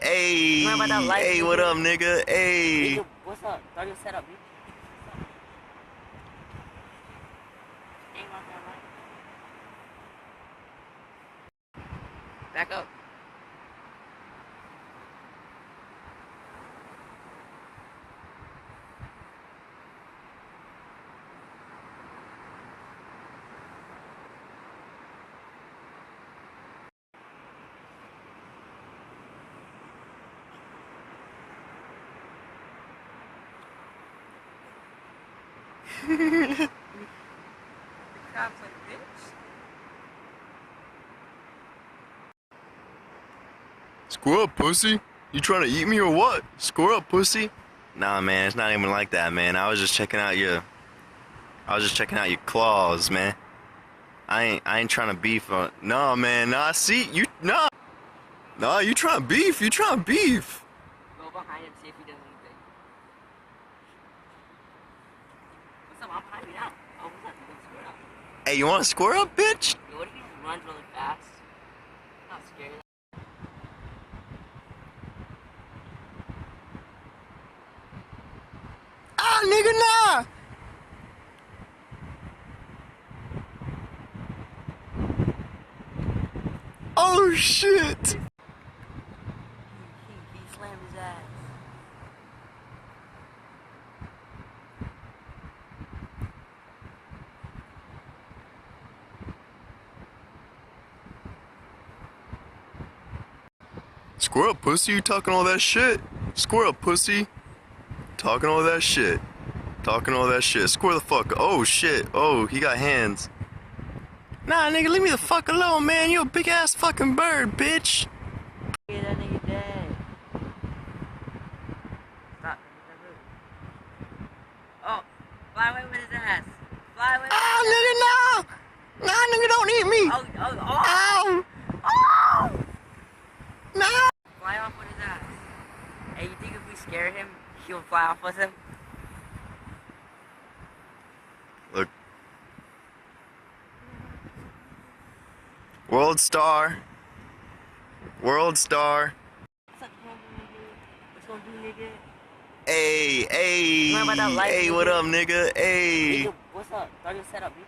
Hey, Remember that life, hey, what nigga? up, nigga? Hey. Nigga, what's up? Start your setup, bitch. Ain't about that life. Back up. The cop's like, bitch. Square up, pussy. You trying to eat me or what? Square up, pussy. Nah, man, it's not even like that, man. I was just checking out your claws, man. I ain't trying to beef on. Nah, man. Nah, see you. Nah. Nah, you trying to beef? You trying to beef? Go behind him, see if he does anything. What's up? I'm behind you now. Oh, what's up? You can square up. Hey, you want to square up, bitch? Yo, what if he just runs really fast? I'm not scared. Ah, nigga, nah. Oh shit. He slammed his ass. Square up, pussy. You talking all that shit? Square up, pussy. Talking all that shit. Talking all that shit. Square the fuck. Oh shit. Oh, he got hands. Nah, nigga, leave me the fuck alone, man. You a big ass fucking bird, bitch. Yeah, that nigga dead. Stop. Oh, fly away with his ass. Fly away with Ah, his nigga, ass. nah. Nah, nigga, don't eat me. Oh. Ow. Oh. Nah. Fly off with his ass. Hey, you think if we scare him, he'll fly off with him? Look. World star. World star. What's up, nigga? What's gonna do, nigga? Hey, hey. Remember that life, Hey, what nigga? up, nigga? Hey. Nigga, what's up? Start your setup, bitch.